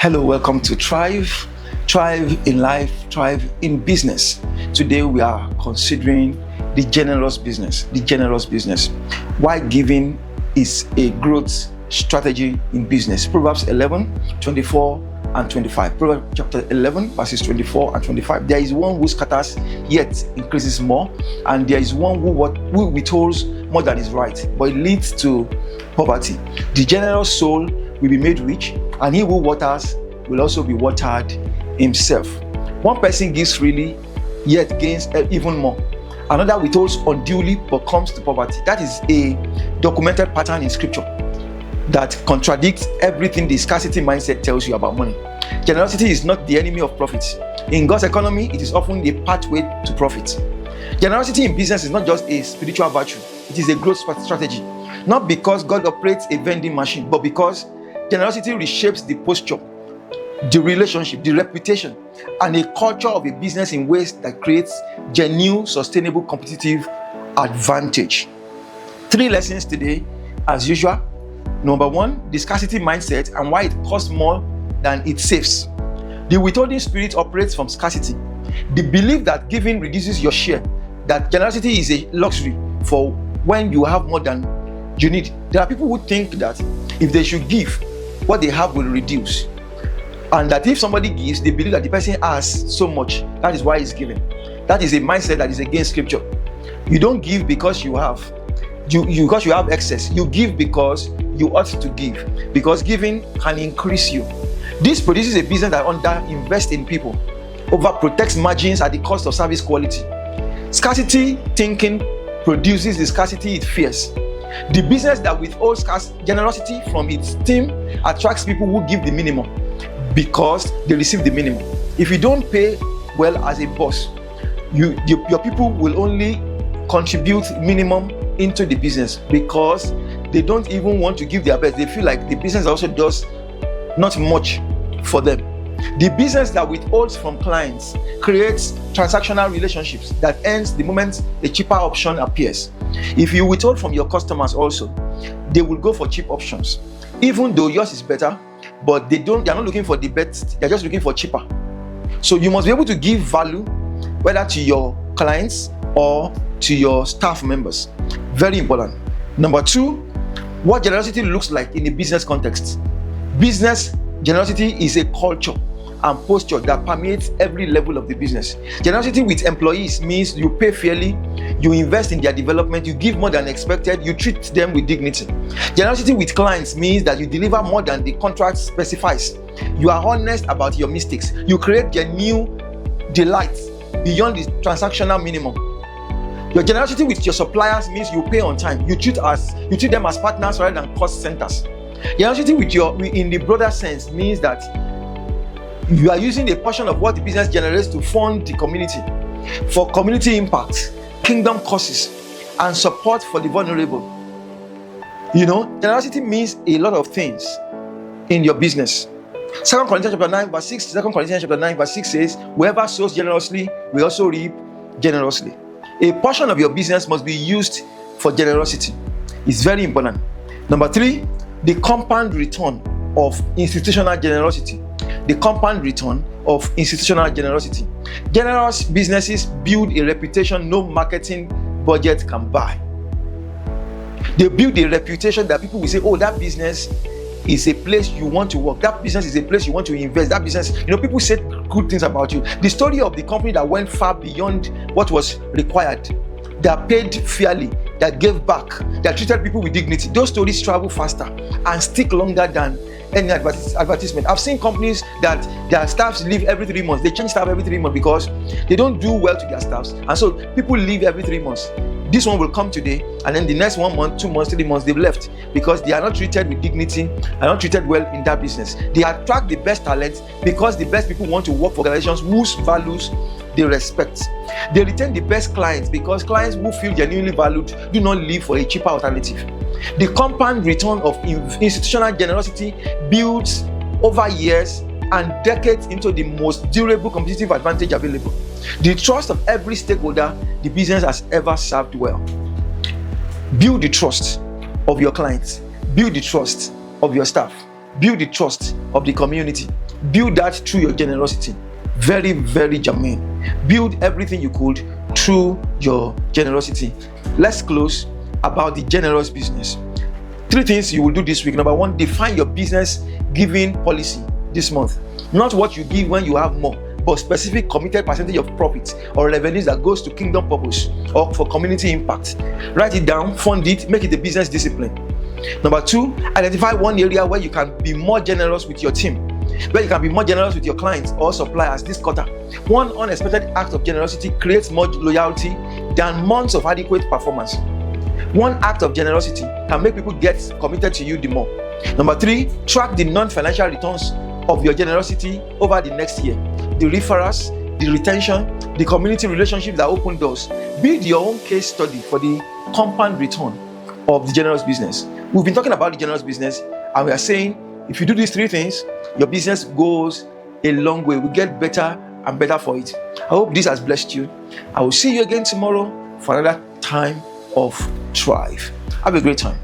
Hello, welcome to Thrive. Thrive in life, thrive in business. Today we are considering the generous business. The generous business. Why giving is a growth strategy in business. Proverbs 11:24 and 25. Proverbs chapter 11, verses 24 and 25. There is one who scatters yet increases more, and there is one who withholds more than is right, but it leads to poverty. The generous soul will be made rich, and he who waters will also be watered himself. One person gives freely, yet gains even more. Another withholds unduly, but comes to poverty. That is a documented pattern in scripture that contradicts everything the scarcity mindset tells you about money. Generosity is not the enemy of profit. In God's economy, it is often the pathway to profit. Generosity in business is not just a spiritual virtue, it is a growth strategy. Not because God operates a vending machine, but because generosity reshapes the posture, the relationship, the reputation, and a culture of a business in ways that creates genuine, sustainable, competitive advantage. 3 lessons today, as usual. Number 1, the scarcity mindset and why it costs more than it saves. The withholding spirit operates from scarcity. The belief that giving reduces your share, that generosity is a luxury for when you have more than you need. There are people who think that if they should give, what they have will reduce, and that if somebody gives, they believe that the person has so much, that is why he's giving. That is a mindset that is against scripture. You don't give because you have because you have excess. You give because you ought to give, because giving can increase you. This produces a business that underinvests in people, overprotects margins at the cost of service quality. Scarcity thinking produces the scarcity it fears. The business that withholds generosity from its team attracts people who give the minimum because they receive the minimum. If you don't pay well as a boss, your people will only contribute minimum into the business because they don't even want to give their best. They feel like the business also does not much for them. The business that withholds from clients creates transactional relationships that ends the moment a cheaper option appears. If you withhold from your customers also, they will go for cheap options, even though yours is better, but they're not looking for the best, they're just looking for cheaper. So you must be able to give value, whether to your clients or to your staff members. Very important. Number 2, what generosity looks like in a business context. Business generosity is a culture and posture that permeates every level of the business. Generosity with employees means you pay fairly, you invest in their development, you give more than expected, you treat them with dignity. Generosity with clients means that you deliver more than the contract specifies. You are honest about your mistakes. You create genuine delight beyond the transactional minimum. Your generosity with your suppliers means you pay on time. You treat them as partners rather than cost centers. Generosity in the broader sense means that you are using a portion of what the business generates to fund the community, for community impact, kingdom causes, and support for the vulnerable. Generosity means a lot of things in your business. 2 Corinthians chapter 9 verse 6 says, whoever sows generously will also reap generously. A portion of your business must be used for generosity. It's very important. Number 3, the compound return of institutional generosity. The compound return of institutional generosity. Generous businesses build a reputation no marketing budget can buy. They build a reputation that people will say, oh, that business is a place you want to work. That business is a place you want to invest. That business, people say good things about you. The story of the company that went far beyond what was required, that paid fairly, that gave back, that treated people with dignity. Those stories travel faster and stick longer than any advertisement. I've seen companies that their staffs leave every 3 months. They change staff every 3 months because they don't do well to their staffs, and so people leave every 3 months. This one will come today, and then the next 1 month, 2 months, 3 months, they've left because they are not treated with dignity, are not treated well in that business. They attract the best talent because the best people want to work for organizations whose values they respect. They retain the best clients because clients who feel genuinely valued do not leave for a cheaper alternative. The compound return of institutional generosity builds over years and decades into the most durable competitive advantage available. The trust of every stakeholder the business has ever served well. Build the trust of your clients. Build the trust of your staff. Build the trust of the community. Build that through your generosity. Very, very germane. Build everything you could through your generosity. Let's close about the generous business. 3 things you will do this week. Number 1, define your business giving policy this month. Not what you give when you have more, but specific committed percentage of profits or revenues that goes to kingdom purpose or for community impact. Write it down, fund it, make it a business discipline. Number 2, identify one area where you can be more generous with your team, where you can be more generous with your clients or suppliers this quarter. One unexpected act of generosity creates more loyalty than months of adequate performance. One act of generosity can make people get committed to you the more. Number 3, track the non-financial returns of your generosity over the next year. The referrals, the retention, the community relationships that open doors. Build your own case study for the compound return of the generous business. We've been talking about the generous business, and we are saying if you do these 3 things, your business goes a long way. We get better and better for it. I hope this has blessed you. I will see you again tomorrow for another time of Thrive. Have a great time.